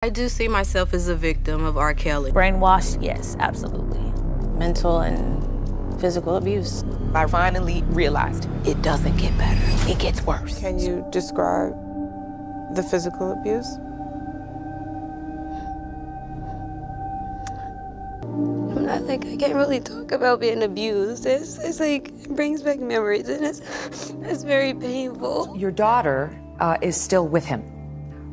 I do see myself as a victim of R. Kelly. Brainwashed, yes, absolutely. Mental and physical abuse. I finally realized it doesn't get better, it gets worse. Can you describe the physical abuse? I can't really talk about being abused. It's like, it brings back memories and it's very painful. Your daughter is still with him.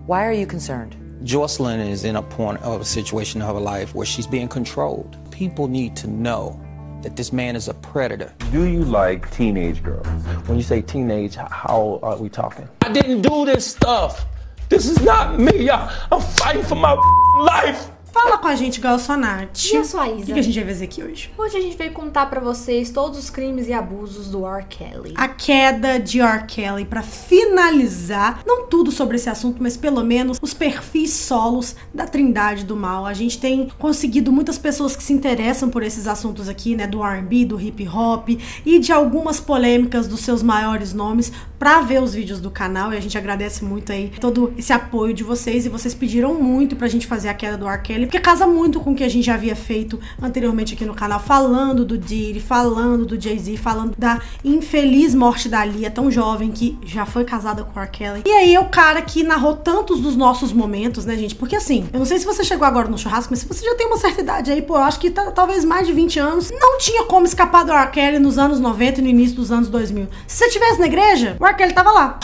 Why are you concerned? Jocelyn is in a point of a situation of her life where she's being controlled. People need to know that this man is a predator. Do you like teenage girls? When you say teenage, how are we talking? I didn't do this stuff. This is not me. I'm fighting for my life. Fala com a gente, Gal Sonati. E eu sou a Isa. O que a gente vai fazer aqui hoje? Hoje a gente veio contar pra vocês todos os crimes e abusos do R. Kelly. A queda de R. Kelly, pra finalizar, não tudo sobre esse assunto, mas pelo menos os perfis solos da Trindade do Mal. A gente tem conseguido muitas pessoas que se interessam por esses assuntos aqui, né, do R&B, do hip hop e de algumas polêmicas dos seus maiores nomes pra ver os vídeos do canal, e a gente agradece muito aí todo esse apoio de vocês, e vocês pediram muito pra gente fazer a queda do R. Kelly, porque casa muito com o que a gente já havia feito anteriormente aqui no canal, falando do Diddy, falando do Jay-Z, falando da infeliz morte da Lia, tão jovem, que já foi casada com o R. Kelly. E aí é o cara que narrou tantos dos nossos momentos, né, gente? Porque assim, eu não sei se você chegou agora no churrasco, mas se você já tem uma certa idade aí, pô, eu acho que talvez mais de 20 anos, não tinha como escapar do R. Kelly nos anos 90 e no início dos anos 2000. Se você estivesse na igreja, o R. Kelly tava lá.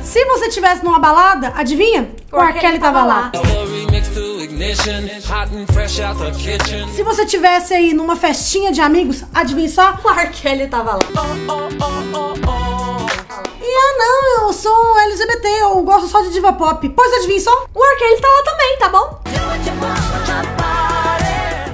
Se você estivesse numa balada, adivinha? O R. Kelly tava lá. Se você tivesse aí numa festinha de amigos, adivinha só? O R. Kelly tava lá. E não, eu sou LGBT, eu gosto só de diva pop. Pois adivinha só? O R. Kelly tá lá também, tá bom?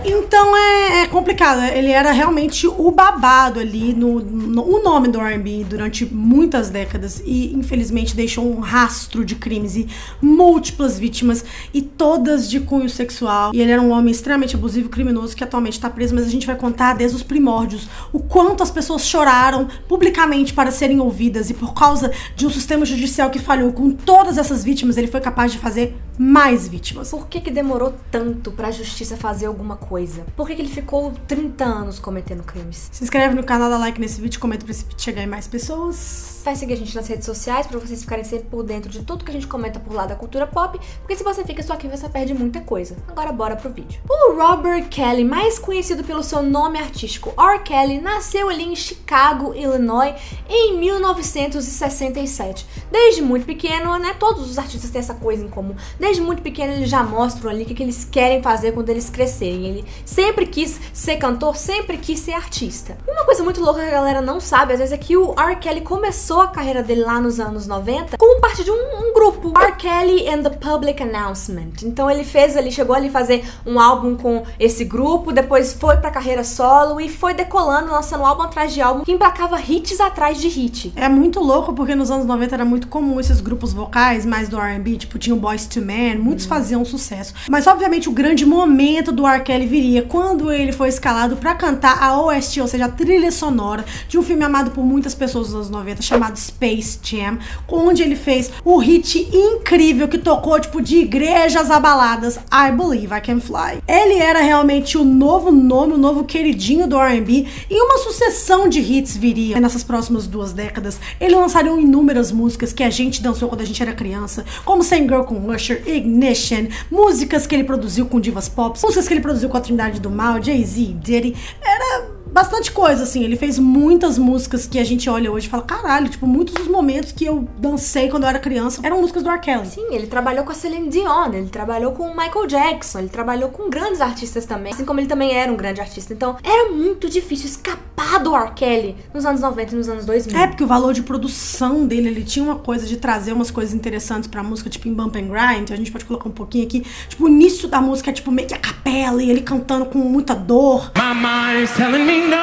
Então é complicado, ele era realmente o babado ali, o nome do R&B durante muitas décadas, e infelizmente deixou um rastro de crimes e múltiplas vítimas, e todas de cunho sexual. E ele era um homem extremamente abusivo, criminoso, que atualmente tá preso, mas a gente vai contar desde os primórdios o quanto as pessoas choraram publicamente para serem ouvidas, e por causa de um sistema judicial que falhou com todas essas vítimas, ele foi capaz de fazer mais vítimas. Por que demorou tanto pra justiça fazer alguma coisa? Por que ele ficou 30 anos cometendo crimes? Se inscreve no canal, dá like nesse vídeo, comenta pra esse vídeo chegar em mais pessoas. Vai seguir a gente nas redes sociais pra vocês ficarem sempre por dentro de tudo que a gente comenta por lá da cultura pop, porque se você fica só aqui você perde muita coisa. Agora bora pro vídeo. O Robert Kelly, mais conhecido pelo seu nome artístico R. Kelly, nasceu ali em Chicago, Illinois, em 1967. Desde muito pequeno, né, todos os artistas têm essa coisa em comum. Desde muito pequeno eles já mostram ali o que eles querem fazer quando eles crescerem. Ele sempre quis ser cantor, sempre quis ser artista. E uma coisa muito louca que a galera não sabe, às vezes, é que o R. Kelly começou a carreira dele lá nos anos 90 como parte de um grupo, R. Kelly and the Public Announcement. Então ele chegou ali a fazer um álbum com esse grupo, depois foi pra carreira solo e foi decolando, lançando álbum atrás de álbum, que emplacava hits atrás de hit. É muito louco, porque nos anos 90 era muito comum esses grupos vocais, mais do R&B, tipo, tinha o Boyz II Men, muitos faziam sucesso. Mas obviamente o grande momento do R. Kelly viria quando ele foi escalado pra cantar a OST, ou seja, a trilha sonora de um filme amado por muitas pessoas nos anos 90, chamado Space Jam, onde ele fez o hit incrível que tocou, tipo, de igrejas a baladas, I Believe I Can Fly. Ele era realmente o novo nome, o novo queridinho do R&B, e uma sucessão de hits viria nessas próximas 2 décadas. Ele lançaria inúmeras músicas que a gente dançou quando a gente era criança, como Same Girl com Usher, Ignition, músicas que ele produziu com divas pop, músicas que ele produziu com a Trindade do Mal, Jay-Z, Diddy. Era bastante coisa, assim, ele fez muitas músicas que a gente olha hoje e fala, caralho, tipo, muitos dos momentos que eu dancei quando eu era criança eram músicas do R. Kelly. Sim, ele trabalhou com a Celine Dion, ele trabalhou com o Michael Jackson, ele trabalhou com grandes artistas também, assim como ele também era um grande artista. Então, era muito difícil escapar do R. Kelly nos anos 90 e nos anos 2000. É, porque o valor de produção dele, ele tinha uma coisa de trazer umas coisas interessantes pra música, tipo em Bump and Grind, então a gente pode colocar um pouquinho aqui, tipo, o início da música é tipo meio que a capela, e ele cantando com muita dor. My mind's telling me no.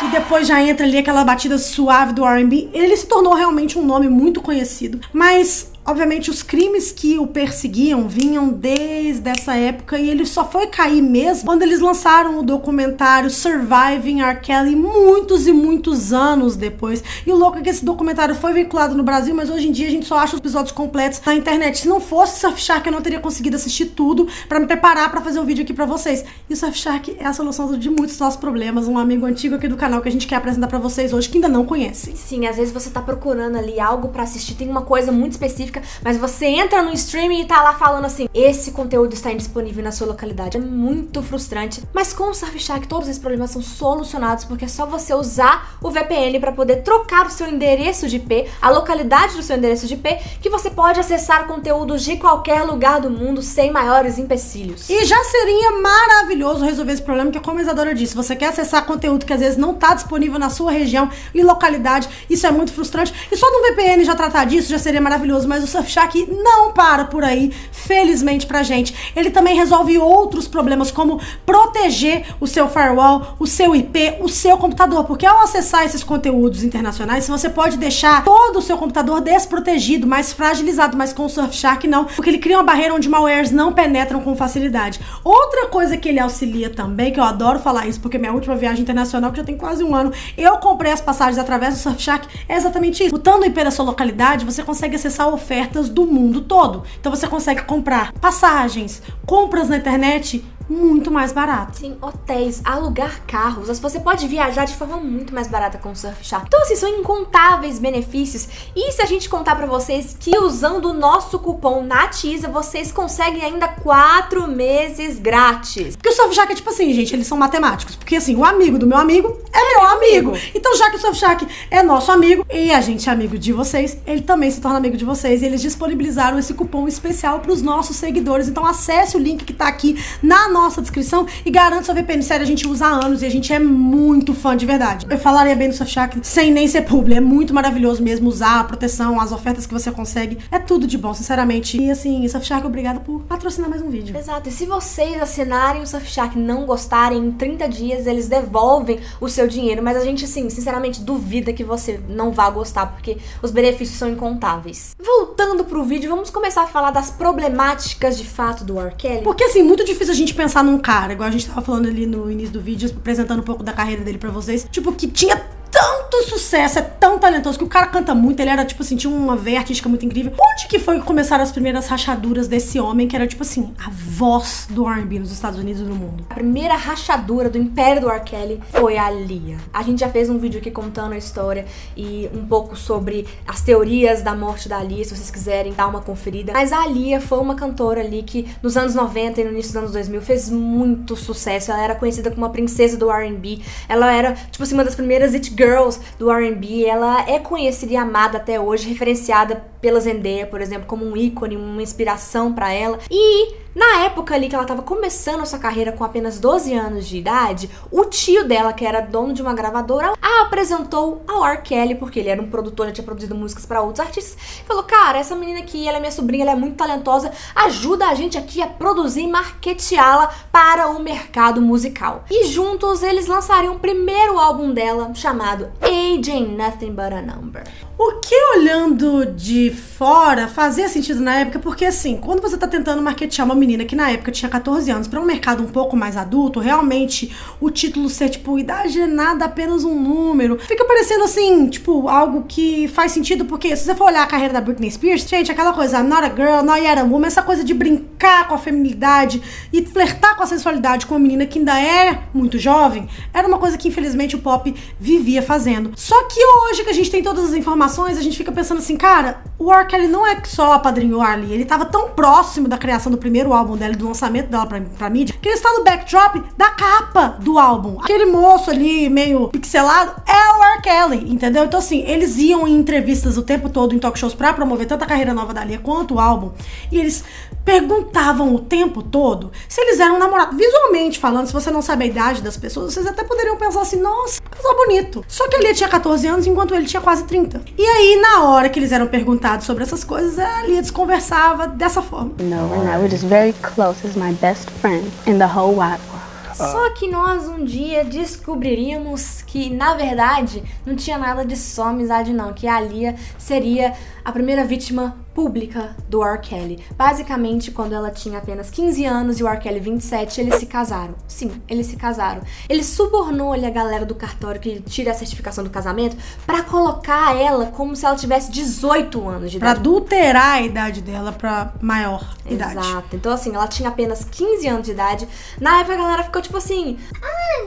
E depois já entra ali aquela batida suave do R&B. Ele se tornou realmente um nome muito conhecido. Mas Obviamente, os crimes que o perseguiam vinham desde essa época e ele só foi cair mesmo quando eles lançaram o documentário Surviving R. Kelly muitos e muitos anos depois. E o louco é que esse documentário foi vinculado no Brasil, mas hoje em dia a gente só acha os episódios completos na internet. Se não fosse Surfshark, eu não teria conseguido assistir tudo pra me preparar pra fazer o vídeo aqui pra vocês. E o Surfshark é a solução de muitos dos nossos problemas, um amigo antigo aqui do canal que a gente quer apresentar pra vocês hoje, que ainda não conhecem. Sim, às vezes você tá procurando ali algo pra assistir, tem uma coisa muito específica, mas você entra no streaming e tá lá falando assim, esse conteúdo está indisponível na sua localidade. É muito frustrante, mas com o Surfshark todos esses problemas são solucionados, porque é só você usar o VPN pra poder trocar o seu endereço de IP, a localidade do seu endereço de IP, que você pode acessar conteúdos de qualquer lugar do mundo sem maiores empecilhos. E já seria maravilhoso resolver esse problema, que como a Isadora disse, você quer acessar conteúdo que às vezes não tá disponível na sua região e localidade, isso é muito frustrante, e só no VPN já tratar disso já seria maravilhoso, mas o Surfshark não para por aí, felizmente pra gente. Ele também resolve outros problemas, como proteger o seu firewall, o seu IP, o seu computador, porque ao acessar esses conteúdos internacionais, você pode deixar todo o seu computador desprotegido, mais fragilizado, mas com o Surfshark não, porque ele cria uma barreira onde malwares não penetram com facilidade. Outra coisa que ele auxilia também, que eu adoro falar isso, porque minha última viagem internacional, que já tem quase um ano, eu comprei as passagens através do Surfshark, é exatamente isso. Botando o IP da sua localidade, você consegue acessar ofertas do mundo todo. Então você consegue comprar passagens, compras na internet muito mais barato. Sim, hotéis, alugar carros, você pode viajar de forma muito mais barata com o Surfshark. Então assim, são incontáveis benefícios. E se a gente contar pra vocês que usando o nosso cupom NATIZA, vocês conseguem ainda 4 meses grátis. Porque o Surfshark é tipo assim, gente, eles são matemáticos. Porque assim, o amigo do meu amigo é meu amigo. Então já que o Surfshark é nosso amigo e a gente é amigo de vocês, ele também se torna amigo de vocês. E eles disponibilizaram esse cupom especial pros nossos seguidores. Então acesse o link que tá aqui na nossa descrição e garanto seu VPN. Sério, a gente usa há anos e a gente é muito fã de verdade. Eu falaria bem do Surfshark sem nem ser publi. É muito maravilhoso mesmo usar a proteção, as ofertas que você consegue. É tudo de bom, sinceramente. E assim, Surfshark, obrigada por patrocinar mais um vídeo. Exato. E se vocês assinarem o Surfshark e não gostarem, em 30 dias eles devolvem o seu dinheiro. Mas a gente, assim, sinceramente duvida que você não vá gostar, porque os benefícios são incontáveis. Voltando pro vídeo, vamos começar a falar das problemáticas de fato do R. Kelly. Porque assim, muito difícil a gente pensar num cara, igual a gente tava falando ali no início do vídeo, apresentando um pouco da carreira dele pra vocês, tipo, que tinha tanto sucesso, é tão talentoso, que o cara canta muito, ele era, tipo assim, tinha uma veia artística muito incrível. Onde que foi que começaram as primeiras rachaduras desse homem, que era, tipo assim, a voz do R&B nos Estados Unidos e no mundo? A primeira rachadura do império do R. Kelly foi a Aaliyah. A gente já fez um vídeo aqui contando a história e um pouco sobre as teorias da morte da Aaliyah, se vocês quiserem dar uma conferida. Mas a Aaliyah foi uma cantora ali que nos anos 90 e no início dos anos 2000 fez muito sucesso. Ela era conhecida como a princesa do R&B. Ela era, tipo assim, uma das primeiras it girls do R&B. Ela é conhecida e amada até hoje, referenciada pela Zendaya, por exemplo, como um ícone, uma inspiração pra ela. E na época ali que ela tava começando a sua carreira com apenas 12 anos de idade, o tio dela, que era dono de uma gravadora, a apresentou ao R. Kelly, porque ele era um produtor, já tinha produzido músicas pra outros artistas, e falou, cara, essa menina aqui, ela é minha sobrinha, ela é muito talentosa, ajuda a gente aqui a produzir e marketeá-la para o mercado musical. E juntos eles lançariam o primeiro álbum dela, chamado Age Ain't Nothing But a Number. O que, olhando de fora, fazia sentido na época, porque assim, quando você tá tentando marketear uma menina que na época tinha 14 anos pra um mercado um pouco mais adulto, realmente o título ser tipo, idade é nada, apenas um número, fica parecendo assim, tipo, algo que faz sentido, porque se você for olhar a carreira da Britney Spears, gente, aquela coisa, I'm not a girl, not yet a woman, essa coisa de brincar com a feminilidade e flertar com a sensualidade com uma menina que ainda é muito jovem, era uma coisa que infelizmente o pop vivia fazendo. Só que hoje que a gente tem todas as informações, a gente fica pensando assim, cara, o R. Kelly não é só apadrinhou a Aaliyah, ele tava tão próximo da criação do primeiro álbum dela, do lançamento dela pra mídia, que ele está no backdrop da capa do álbum. Aquele moço ali, meio pixelado, é o R. Kelly, entendeu? Então assim, eles iam em entrevistas o tempo todo, em talk shows, pra promover tanto a carreira nova da Aaliyah quanto o álbum, e eles perguntavam o tempo todo se eles eram namorados. Visualmente falando, se você não sabe a idade das pessoas, vocês até poderiam pensar assim, nossa, casal bonito. Só que a Aaliyah tinha 14 anos, enquanto ele tinha quase 30. E aí, na hora que eles eram perguntados sobre essas coisas, a Aaliyah desconversava dessa forma. No, we're not. We're just very close as my best friend in the whole wide world. Só que nós um dia descobriríamos que, na verdade, não tinha nada de só amizade não, que a Aaliyah seria a primeira vítima pública do R. Kelly. Basicamente, quando ela tinha apenas 15 anos e o R. Kelly 27, eles se casaram. Sim, eles se casaram. Ele subornou ali a galera do cartório que tira a certificação do casamento pra colocar ela como se ela tivesse 18 anos de idade. Pra adulterar a idade dela pra maior idade. Exato. Então, assim, ela tinha apenas 15 anos de idade. Na época, a galera ficou tipo assim...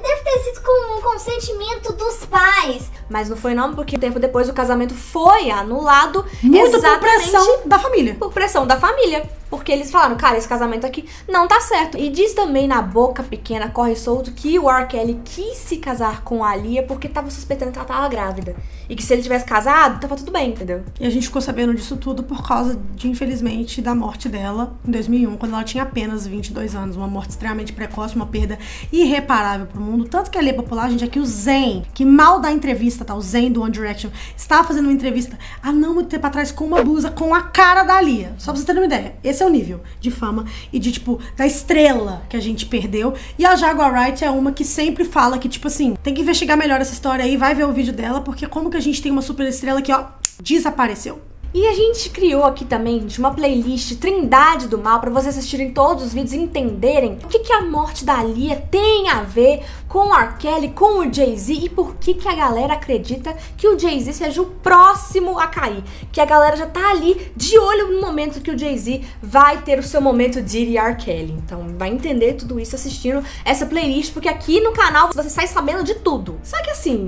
deve ter sido com o consentimento dos pais. Mas não foi não, porque tempo depois o casamento foi anulado. Muito por pressão da família. Por pressão da família. Porque eles falaram, cara, esse casamento aqui não tá certo. E diz também na boca pequena, corre solto, que o R. Kelly quis se casar com a Aaliyah porque tava suspeitando que ela tava grávida. E que se ele tivesse casado, tava tudo bem, entendeu? E a gente ficou sabendo disso tudo por causa de, infelizmente, da morte dela em 2001, quando ela tinha apenas 22 anos. Uma morte extremamente precoce, uma perda irreparável pro mundo. Tanto que ali é popular, gente, é que o Zayn, que mal dá entrevista, tá? O Zayn do One Direction, estava fazendo uma entrevista há não muito tempo atrás com uma blusa com a cara da Aaliyah. Só pra vocês terem uma ideia. Esse é o nível de fama e de, tipo, da estrela que a gente perdeu. E a Jaguar Wright é uma que sempre fala que, tipo assim, tem que investigar melhor essa história aí, vai ver o vídeo dela, porque como que a gente tem uma super estrela que, ó, desapareceu. E a gente criou aqui também, gente, uma playlist Trindade do Mal pra vocês assistirem todos os vídeos e entenderem o que a morte da Aaliyah tem a ver com o R. Kelly, com o Jay-Z e por que a galera acredita que o Jay-Z seja o próximo a cair. Que a galera já tá ali de olho no momento que o Jay-Z vai ter o seu momento de R. Kelly. Então vai entender tudo isso assistindo essa playlist, porque aqui no canal você sai sabendo de tudo. Só que assim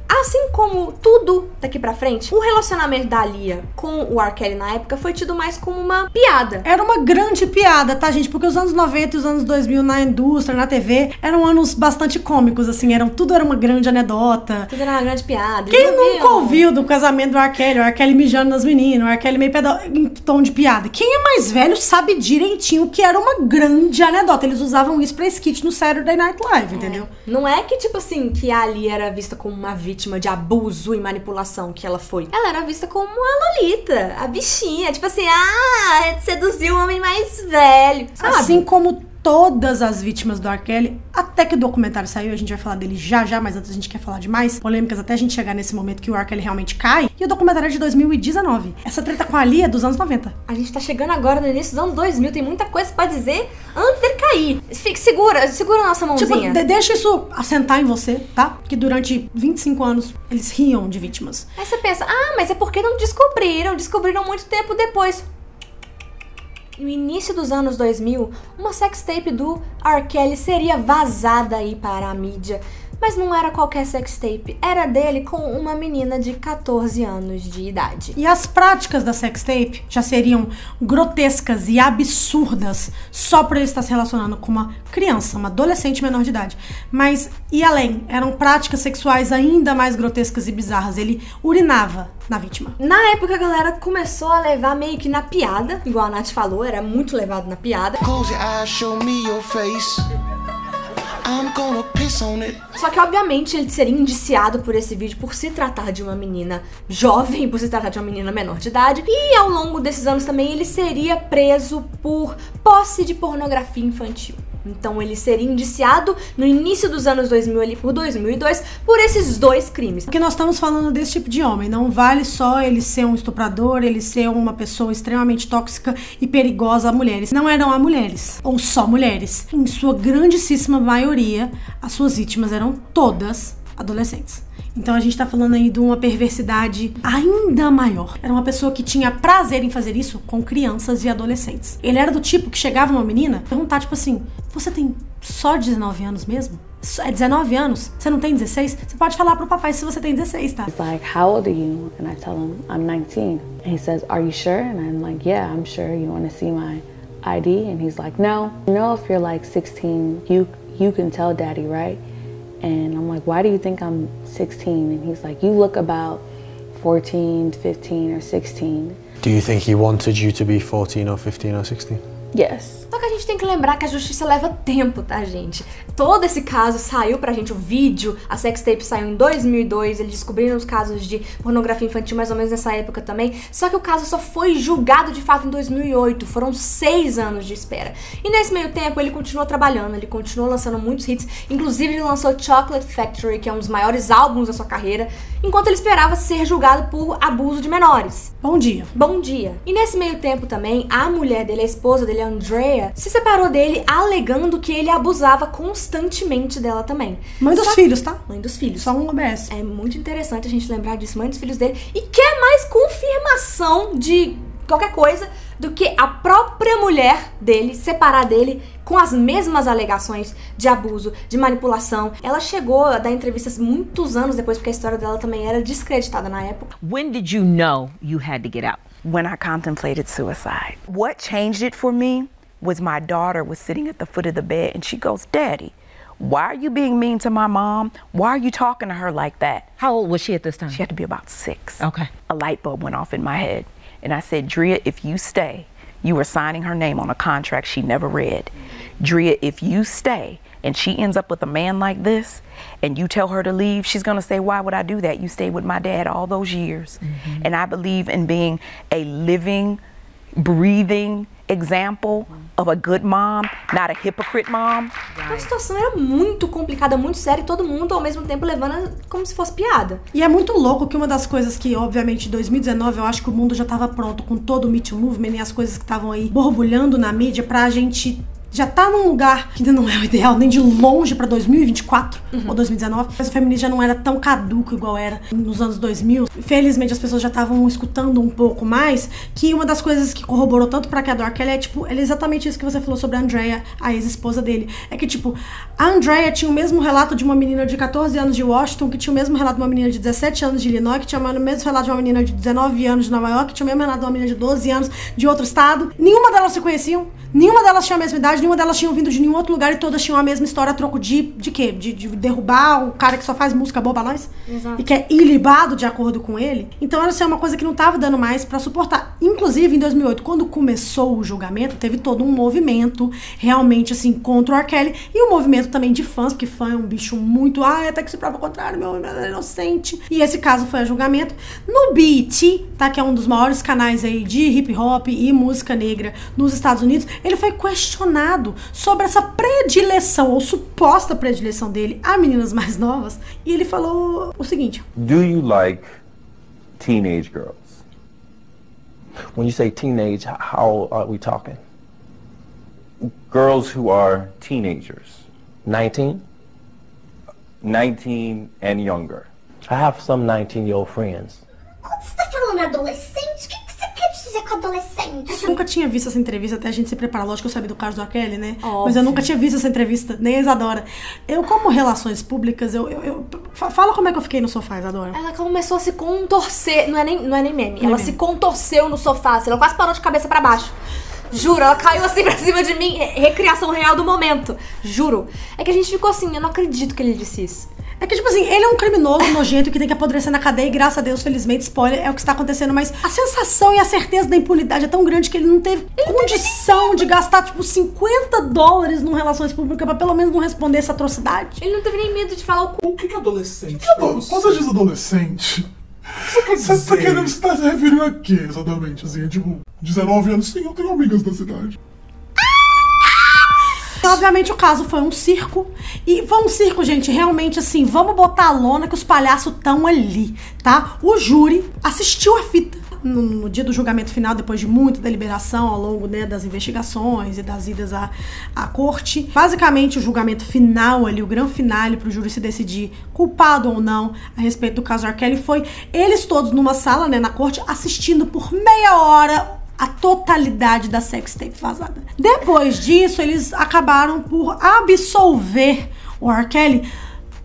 como tudo daqui pra frente, o relacionamento da Aaliyah com o R. Kelly na época foi tido mais como uma piada. Era uma grande piada, tá, gente? Porque os anos 90 e os anos 2000 na indústria, na TV, eram anos bastante cômicos, assim, tudo era uma grande anedota. Tudo era uma grande piada. Quem nunca ouviu do casamento do R. Kelly, o R. Kelly mijando nas meninas, o R. Kelly meio em tom de piada? Quem é mais velho sabe direitinho que era uma grande anedota. Eles usavam isso pra skit no Saturday Night Live, entendeu? Não é que, tipo assim, que a Aaliyah era vista como uma vítima de abuso e manipulação, que ela foi. Ela era vista como a Lolita, a bichinha, tipo assim, seduziu o homem mais velho, sabe? Assim como todas as vítimas do R. Kelly, até que o documentário saiu, a gente vai falar dele já, mas antes a gente quer falar de mais polêmicas até a gente chegar nesse momento que o R. Kelly realmente cai, e o documentário é de 2019. Essa treta com a Aaliyah é dos anos 90. A gente tá chegando agora no início dos anos 2000, tem muita coisa pra dizer antes dele cair. Segura a nossa mãozinha. Tipo, deixa isso assentar em você, tá? Que durante 25 anos eles riam de vítimas. Aí você pensa, mas é porque não descobriram muito tempo depois. No início dos anos 2000, uma sextape do R. Kelly seria vazada aí para a mídia. Mas não era qualquer sextape, era dele com uma menina de 14 anos de idade. E as práticas da sextape já seriam grotescas e absurdas só por ele estar se relacionando com uma criança, uma adolescente menor de idade. Mas, e além, eram práticas sexuais ainda mais grotescas e bizarras. Ele urinava na vítima. Na época a galera começou a levar meio que na piada, igual a Nath falou, era muito levado na piada. Close your eyes, show me your face. I'm gonna piss on it. Só que obviamente ele seria indiciado por esse vídeo por se tratar de uma menina jovem, por se tratar de uma menina menor de idade. E ao longo desses anos também ele seria preso por posse de pornografia infantil. Então ele seria indiciado no início dos anos 2000, ali por 2002, por esses dois crimes. Porque nós estamos falando desse tipo de homem. Não vale só ele ser um estuprador, ele ser uma pessoa extremamente tóxica e perigosa a mulheres. Não eram a mulheres, ou só mulheres. Em sua grandíssima maioria, as suas vítimas eram todas adolescentes. Então a gente tá falando aí de uma perversidade ainda maior. Era uma pessoa que tinha prazer em fazer isso com crianças e adolescentes. Ele era do tipo que chegava uma menina e perguntava, tipo assim, você tem só 19 anos mesmo? É 19 anos? Você não tem 16? Você pode falar pro papai se você tem 16, tá? He's like, how old are you? And I tell him, I'm 19. And he says, are you sure? And I'm like, yeah, I'm sure. You want to see my ID? And he's like, no. You know, if you're like 16, you can tell daddy, right? And I'm like, why do you think I'm 16? And he's like, you look about 14, 15, or 16. Do you think he wanted you to be 14 or 15 or 16? Yes. Só que a gente tem que lembrar que a justiça leva tempo, tá, gente? Todo esse caso saiu pra gente, o vídeo, a sextape saiu em 2002, eles descobriram os casos de pornografia infantil mais ou menos nessa época também, só que o caso só foi julgado de fato em 2008, foram 6 anos de espera. E nesse meio tempo ele continuou trabalhando, ele continuou lançando muitos hits, inclusive ele lançou Chocolate Factory, que é um dos maiores álbuns da sua carreira, enquanto ele esperava ser julgado por abuso de menores. Bom dia. Bom dia. E nesse meio tempo também, a mulher dele, a esposa dele, a Andrea, se separou dele alegando que ele abusava constantemente dela também. Mãe dos filhos, tá? Mãe dos filhos. Só um OBS. É muito interessante a gente lembrar disso, mãe dos filhos dele. E quer mais confirmação de qualquer coisa do que a própria mulher dele separar dele com as mesmas alegações de abuso, de manipulação. Ela chegou a dar entrevistas muitos anos depois, porque a história dela também era descreditada na época. When did you know you had to get out? When I contemplated suicide. What changed it for me was my daughter was sitting at the foot of the bed and she goes, "Daddy, why are you being mean to my mom? Why are you talking to her like that?" How old was she at this time? She had to be about 6. Okay. A light bulb went off in my head. And I said, Drea, if you stay, you are signing her name on a contract she never read. Drea, if you stay and she ends up with a man like this and you tell her to leave, she's going to say, why would I do that? You stayed with my dad all those years. And I believe in being a living, breathing example of a good mom, not a hypocrite mom. A situação era muito complicada, muito séria, e todo mundo ao mesmo tempo levando como se fosse piada. E é muito louco que uma das coisas que, obviamente, em 2019, eu acho que o mundo já tava pronto com todo o Me Too Movement e as coisas que estavam aí borbulhando na mídia pra gente já tá num lugar que ainda não é o ideal, nem de longe pra 2024 ou 2019, mas o feminismo já não era tão caduco igual era nos anos 2000. Felizmente as pessoas já estavam escutando um pouco mais, que uma das coisas que corroborou tanto pra queda do R. Kelly é, tipo, é exatamente isso que você falou sobre a Andrea, a ex-esposa dele. É que, tipo, a Andrea tinha o mesmo relato de uma menina de 14 anos de Washington, que tinha o mesmo relato de uma menina de 17 anos de Illinois, que tinha o mesmo relato de uma menina de 19 anos de Nova York, que tinha o mesmo relato de uma menina de 12 anos de outro estado. Nenhuma delas se conheciam, nenhuma delas tinha a mesma idade, nenhuma delas tinham vindo de nenhum outro lugar e todas tinham a mesma história a troco de quê? De derrubar um cara que só faz música boa pra nós? Exato. E que é ilibado de acordo com ele. Então essa é uma coisa que não tava dando mais pra suportar. Inclusive, em 2008, quando começou o julgamento, teve todo um movimento realmente, assim, contra o R. Kelly e um movimento também de fãs, porque fã é um bicho muito, até que se prova o contrário, meu é inocente. E esse caso foi a julgamento. No BET, tá? Que é um dos maiores canais aí de hip hop e música negra nos Estados Unidos, ele foi questionado sobre essa predileção, ou suposta predileção dele a meninas mais novas, e ele falou o seguinte: Do you like teenage girls? When you say teenage, how old are we talking? Girls who are teenagers. 19? 19 and younger. I have some 19-year-old friends. Quando você tá falando adolescente, o que você quer dizer com adolescente? Eu nunca tinha visto essa entrevista até a gente se preparar. Lógico que eu sabia do caso do R. Kelly, né? Óbvio. Mas eu nunca tinha visto essa entrevista, nem a Isadora. Eu, como relações públicas, fala como é que eu fiquei no sofá, Isadora. Ela começou a se contorcer, não é nem meme, ela se contorceu no sofá, ela quase parou de cabeça pra baixo. Juro, ela caiu assim pra cima de mim, recriação real do momento, juro. É que a gente ficou assim, eu não acredito que ele disse isso. É que, tipo assim, ele é um criminoso nojento que tem que apodrecer na cadeia e, graças a Deus, felizmente, spoiler, é o que está acontecendo. Mas a sensação e a certeza da impunidade é tão grande que ele não teve condição de gastar, tipo, $50 num relações públicas pra pelo menos não responder essa atrocidade. Ele não teve nem medo de falar o que é adolescente? Quando você diz adolescente, você tá querendo, você tá se referindo a quê, exatamente? Assim, é tipo, 19 anos, sim, eu tenho amigas da cidade. Obviamente o caso foi um circo, e foi um circo, gente, realmente assim, vamos botar a lona que os palhaços estão ali, tá? O júri assistiu a fita no dia do julgamento final, depois de muita deliberação ao longo, né, das investigações e das idas à corte. Basicamente o julgamento final ali, o grande finale pro júri se decidir culpado ou não a respeito do caso R. Kelly foi eles todos numa sala, né, na corte, assistindo por meia hora a totalidade da sextape vazada. Depois disso, eles acabaram por absolver o R. Kelly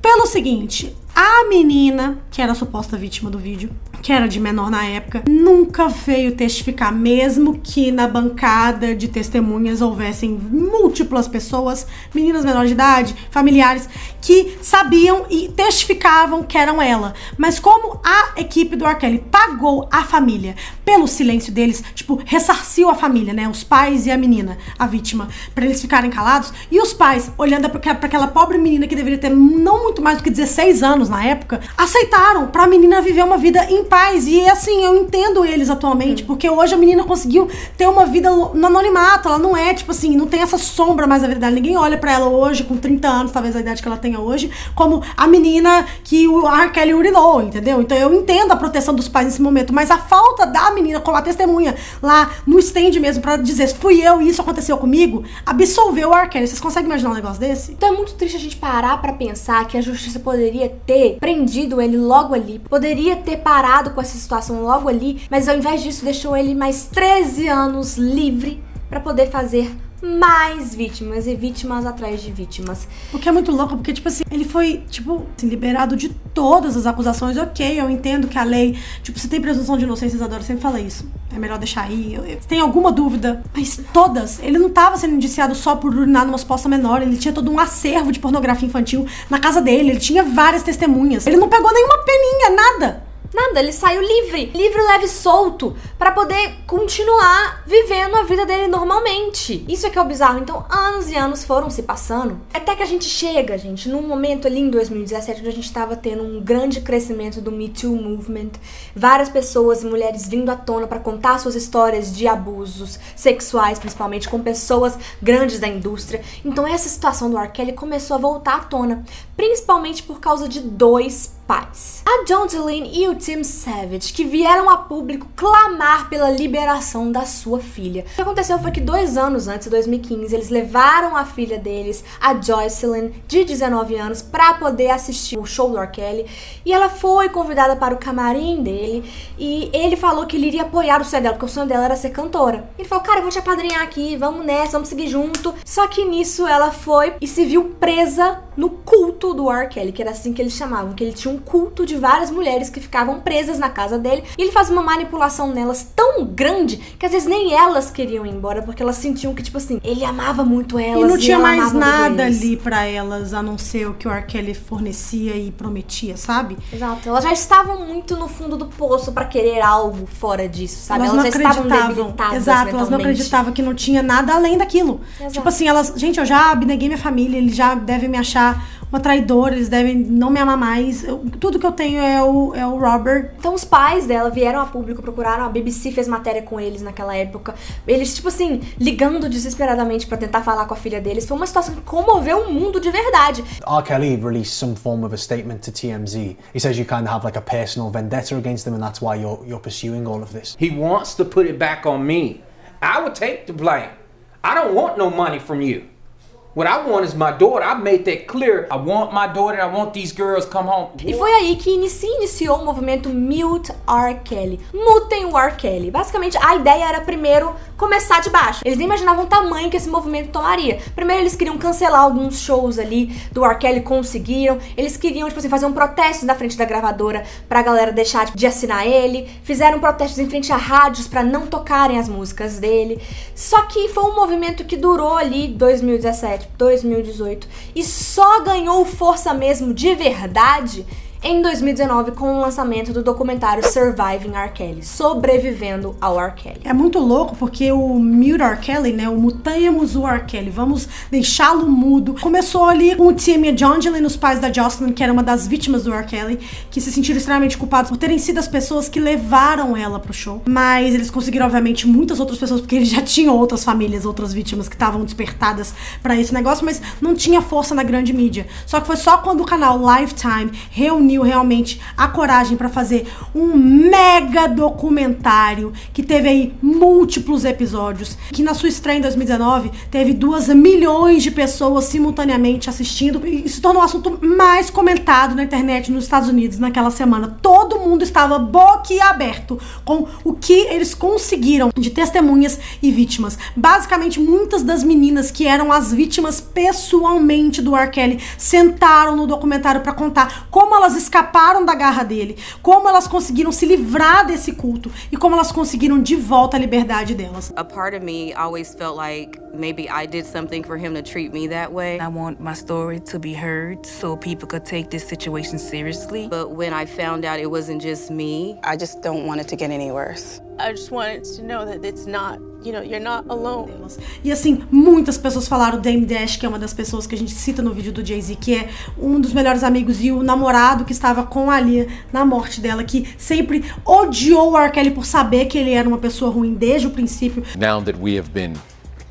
pelo seguinte: a menina, que era a suposta vítima do vídeo, que era de menor na época, nunca veio testificar, mesmo que na bancada de testemunhas houvessem múltiplas pessoas, meninas menores de idade, familiares, que sabiam e testificavam que eram ela. Mas como a equipe do R. Kelly pagou a família pelo silêncio deles, tipo, ressarciu a família, né, os pais e a menina, a vítima, pra eles ficarem calados, e os pais, olhando pra aquela pobre menina que deveria ter não muito mais do que 16 anos na época, aceitaram pra menina viver uma vida em paz. E assim, eu entendo eles atualmente, porque hoje a menina conseguiu ter uma vida no anonimato. Ela não é, tipo assim, não tem essa sombra mais na vida dela. Ninguém olha pra ela hoje, com 30 anos, talvez a idade que ela tenha hoje, como a menina que o R. Kelly urinou, entendeu? Então eu entendo a proteção dos pais nesse momento, mas a falta da menina como a testemunha lá no stand mesmo pra dizer, fui eu e isso aconteceu comigo, absolveu o R. Kelly. Vocês conseguem imaginar um negócio desse? Então é muito triste a gente parar pra pensar que a justiça poderia ter prendido ele logo ali, poderia ter parado com essa situação logo ali, mas ao invés disso deixou ele mais 13 anos livre pra poder fazer mais vítimas e vítimas atrás de vítimas. O que é muito louco, porque, tipo assim, ele foi, tipo, assim, liberado de todas as acusações. Ok, eu entendo que a lei, tipo, se tem presunção de inocência, Isadora sempre fala isso. É melhor deixar aí. Se tem alguma dúvida, mas todas. Ele não tava sendo indiciado só por urinar numa suposta menor. Ele tinha todo um acervo de pornografia infantil na casa dele. Ele tinha várias testemunhas. Ele não pegou nenhuma peninha, nada. Nada, ele saiu livre, leve e solto, pra poder continuar vivendo a vida dele normalmente. Isso é que é o bizarro. Então, anos e anos foram se passando, até que a gente chega, gente, num momento ali em 2017, onde a gente tava tendo um grande crescimento do Me Too Movement, várias pessoas, mulheres vindo à tona pra contar suas histórias de abusos sexuais, principalmente com pessoas grandes da indústria. Então essa situação do R. Kelly começou a voltar à tona, principalmente por causa de dois pais. A Dawn Delaine e o Tim Savage, que vieram a público clamar pela liberação da sua filha. O que aconteceu foi que 2 anos antes, em 2015, eles levaram a filha deles, a Joycelyn, de 19 anos, pra poder assistir o show do R. Kelly, e ela foi convidada para o camarim dele, e ele falou que ele iria apoiar o sonho dela, porque o sonho dela era ser cantora. Ele falou, cara, eu vou te apadrinhar aqui, vamos nessa, vamos seguir junto. Só que nisso ela foi e se viu presa no culto do R. Kelly, que era assim que eles chamavam, que ele tinha um culto de várias mulheres que ficavam presas na casa dele, e ele fazia uma manipulação nelas tão grande que às vezes nem elas queriam ir embora, porque elas sentiam que, tipo assim, ele amava muito elas. E não tinha mais nada ali pra elas, a não ser o que o R. Kelly fornecia e prometia, sabe? Exato, elas já estavam muito no fundo do poço pra querer algo fora disso, sabe? Elas já estavam debilitadas. Exato, elas não acreditavam que não tinha nada além daquilo. Exato. Tipo assim, elas, gente, eu já abneguei minha família, eles já devem me achar uma traidora, eles devem não me amar mais. Tudo que eu tenho é o Robert. Então os pais dela vieram a público, procuraram, a BBC fez matéria com eles naquela época. Eles, tipo assim, ligando desesperadamente pra tentar falar com a filha deles. Foi uma situação que comoveu o mundo de verdade. R. Kelly released some form of a statement to TMZ. He says you kind of have like a personal vendetta against him and that's why you're pursuing all of this. He wants to put it back on me. I would take the blame. I don't want no money from you. What I want is my daughter. I made that clear. I want my daughter. I want these girls come home. E foi aí que se iniciou o movimento Mute R. Kelly. Mutem o R. Kelly. Basicamente, a ideia era primeiro começar de baixo. Eles nem imaginavam o tamanho que esse movimento tomaria. Primeiro eles queriam cancelar alguns shows ali do R. Kelly, conseguiram. Eles queriam, tipo assim, fazer um protesto na frente da gravadora pra galera deixar de assinar ele. Fizeram protestos em frente a rádios pra não tocarem as músicas dele. Só que foi um movimento que durou ali 2017, 2018 e só ganhou força mesmo de verdade em 2019 com o lançamento do documentário Surviving R. Kelly, sobrevivendo ao R. Kelly. É muito louco porque o Mute R. Kelly, né, o mutemos o R. Kelly, vamos deixá-lo mudo, começou ali com o Tim e a Dawn Delaine, os pais da Joycelyn, que era uma das vítimas do R. Kelly, que se sentiram extremamente culpados por terem sido as pessoas que levaram ela pro show, mas eles conseguiram, obviamente, muitas outras pessoas, porque eles já tinham outras famílias, outras vítimas que estavam despertadas pra esse negócio, mas não tinha força na grande mídia. Só que foi só quando o canal Lifetime reuniu realmente a coragem para fazer um mega documentário que teve aí múltiplos episódios, que na sua estreia em 2019 teve 2 milhões de pessoas simultaneamente assistindo e se tornou o assunto mais comentado na internet nos Estados Unidos naquela semana. Todo mundo estava boquiaberto com o que eles conseguiram de testemunhas e vítimas. Basicamente, muitas das meninas que eram as vítimas pessoalmente do R. Kelly sentaram no documentário para contar como elas escaparam da garra dele, como elas conseguiram se livrar desse culto e como elas conseguiram de volta a liberdade delas. A part of me always felt like maybe I did something for him to treat me that way. I want my story to be heard so people could take this situation seriously. But when I found out it wasn't just me, I just don't want it to get any worse. I just wanted to know that it's not, you know, you're not alone. E assim, muitas pessoas falaram, Dame Dash, que é uma das pessoas que a gente cita no vídeo do Jay-Z, que é um dos melhores amigos e o namorado que estava com a Aaliyah na morte dela, que sempre odiou o R. Kelly por saber que ele era uma pessoa ruim desde o princípio. Now that we have been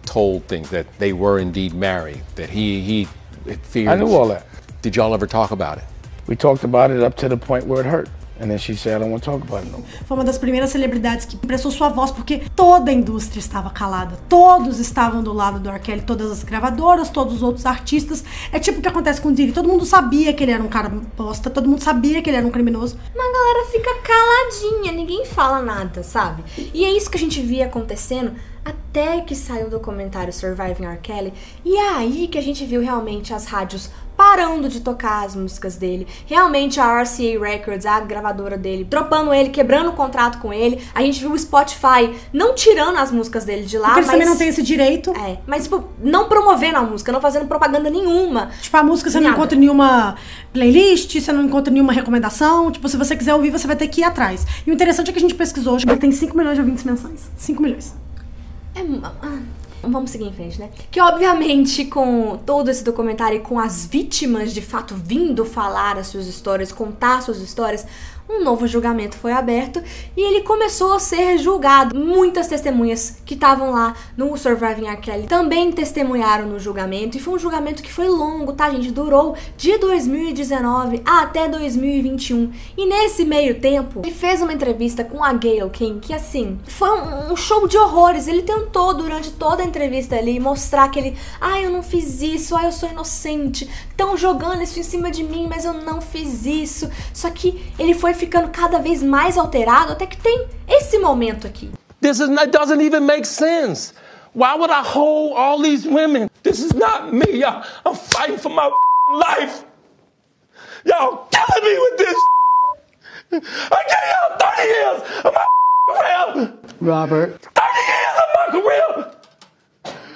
told things, that they were indeed married, that he feared. I knew all that. Did y'all ever talk about it? We talked about it up to the point where it hurt. And then she said, I don't want to talk about it no more. Foi uma das primeiras celebridades que emprestou sua voz, porque toda a indústria estava calada. Todos estavam do lado do R. Kelly, todas as gravadoras, todos os outros artistas. É tipo o que acontece com o Diddy. Todo mundo sabia que ele era um cara bosta, todo mundo sabia que ele era um criminoso. Mas a galera fica caladinha, ninguém fala nada, sabe? E é isso que a gente via acontecendo até que saiu o documentário Surviving R. Kelly. E é aí que a gente viu realmente as rádios parando de tocar as músicas dele. Realmente a RCA Records, a gravadora dele, dropando ele, quebrando o contrato com ele. A gente viu o Spotify não tirando as músicas dele de lá, porque eles também não têm esse direito. É, mas tipo, não promovendo a música, não fazendo propaganda nenhuma. Tipo, a música você não encontra em nenhuma playlist, você não encontra nenhuma recomendação. Tipo, se você quiser ouvir, você vai ter que ir atrás. E o interessante é que a gente pesquisou hoje, ele tem 5 milhões de ouvintes mensais. 5 milhões. Vamos seguir em frente, né? Que obviamente com todo esse documentário e com as vítimas de fato vindo falar as suas histórias, contar suas histórias, um novo julgamento foi aberto e ele começou a ser julgado. Muitas testemunhas que estavam lá no Surviving R. Kelly também testemunharam no julgamento, e foi um julgamento que foi longo, tá, gente? Durou de 2019 até 2021. E nesse meio tempo, ele fez uma entrevista com a Gayle King, que assim, foi um show de horrores. Ele tentou durante toda a entrevista ali mostrar que ele, eu não fiz isso, eu sou inocente, estão jogando isso em cima de mim, mas eu não fiz isso. Só que ele foi ficando cada vez mais alterado, até que tem esse momento aqui. This doesn't even make sense. Why would I hold all these women? This is not me. I'm fighting for my life. Y'all killing me with this. I gave y'all 30 years of my career. Robert. 30 years of my career.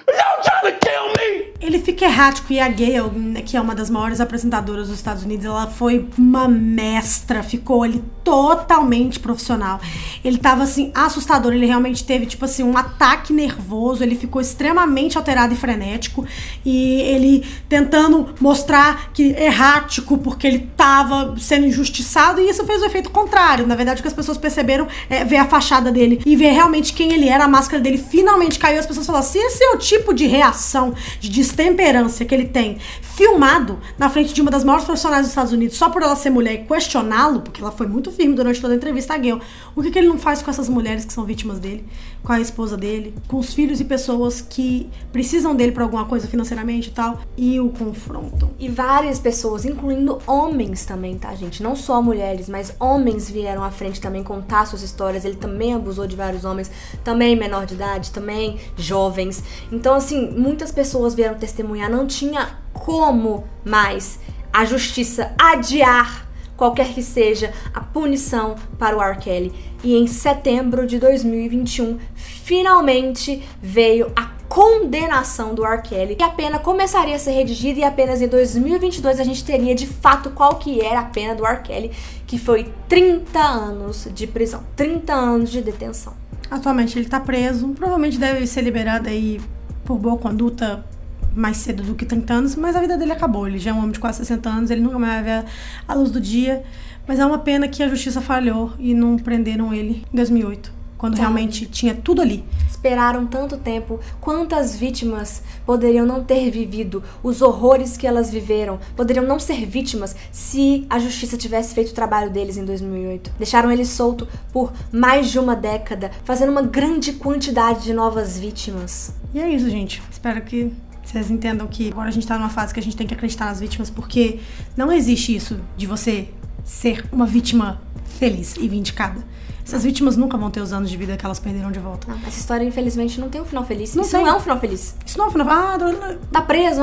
Y'all trying to kill me. Ele fica errático, e a Gayle, que é uma das maiores apresentadoras dos Estados Unidos, ela foi uma mestra, ficou ali totalmente profissional. Ele tava assim, assustador, ele realmente teve tipo assim, um ataque nervoso, ele ficou extremamente alterado e frenético, e ele tentando mostrar que errático, porque ele tava sendo injustiçado, e isso fez o efeito contrário. Na verdade, o que as pessoas perceberam é ver a fachada dele e ver realmente quem ele era, a máscara dele finalmente caiu. As pessoas falaram, se esse é o tipo de reação, de destemperância que ele tem, filmado na frente de uma das maiores profissionais dos Estados Unidos, só por ela ser mulher, e questioná-lo, porque ela foi muito firme durante toda a entrevista, a Gayle, o que ele não faz com essas mulheres que são vítimas dele, com a esposa dele, com os filhos e pessoas que precisam dele pra alguma coisa financeiramente e tal, e o confrontam. E várias pessoas, incluindo homens também, tá, gente? Não só mulheres, mas homens vieram à frente também contar suas histórias. Ele também abusou de vários homens, também menor de idade, também jovens. Então, assim, muitas pessoas vieram testemunhar. Não tinha como mais a justiça adiar qualquer que seja a punição para o R. Kelly. E em setembro de 2021, finalmente veio a condenação do R. Kelly, e a pena começaria a ser redigida, e apenas em 2022 a gente teria de fato qual que era a pena do R. Kelly, que foi 30 anos de prisão, 30 anos de detenção. Atualmente ele tá preso, provavelmente deve ser liberado aí por boa conduta mais cedo do que 30 anos, mas a vida dele acabou. Ele já é um homem de quase 60 anos, ele nunca mais vai ver a luz do dia, mas é uma pena que a justiça falhou e não prenderam ele em 2008, quando realmente tinha tudo ali. Esperaram tanto tempo. Quantas vítimas poderiam não ter vivido os horrores que elas viveram, poderiam não ser vítimas se a justiça tivesse feito o trabalho deles em 2008. Deixaram ele solto por mais de uma década, fazendo uma grande quantidade de novas vítimas. E é isso, gente. Espero que vocês entendam que agora a gente tá numa fase que a gente tem que acreditar nas vítimas, porque não existe isso de você ser uma vítima feliz e vindicada. Essas vítimas nunca vão ter os anos de vida que elas perderam de volta. Não, essa história, infelizmente, não tem um final feliz. Não Isso tem. não é um final feliz. Isso não é um final... Tá preso,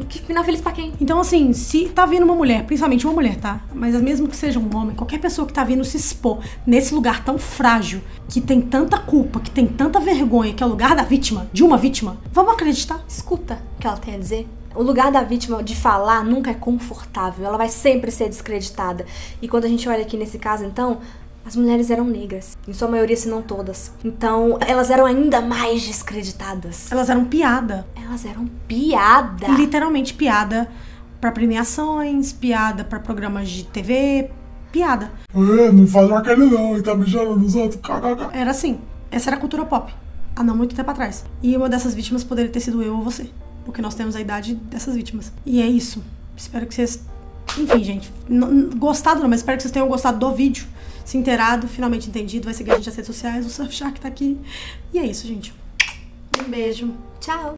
que final feliz pra quem? Então, assim, se tá vindo uma mulher, principalmente uma mulher, tá? Mas mesmo que seja um homem, qualquer pessoa que tá vindo se expor nesse lugar tão frágil, que tem tanta culpa, que tem tanta vergonha, que é o lugar da vítima, de uma vítima, vamos acreditar? Escuta o que ela tem a dizer. O lugar da vítima de falar nunca é confortável, ela vai sempre ser descreditada. E quando a gente olha aqui nesse caso, então, as mulheres eram negras, em sua maioria, se não todas. Então, elas eram ainda mais descreditadas. Elas eram piada. Elas eram piada. Literalmente piada pra premiações, piada pra programas de TV, piada. Não faz aquele não, ele tá beijando nos outros, kkk. Era assim, essa era a cultura pop, há não muito tempo atrás. E uma dessas vítimas poderia ter sido eu ou você, porque nós temos a idade dessas vítimas. E é isso. Espero que vocês... Enfim, gente, gostado não, mas espero que vocês tenham gostado do vídeo, se inteirado, finalmente entendido. Vai seguir a gente nas redes sociais, o Surfshark tá aqui. E é isso, gente. Um beijo. Tchau.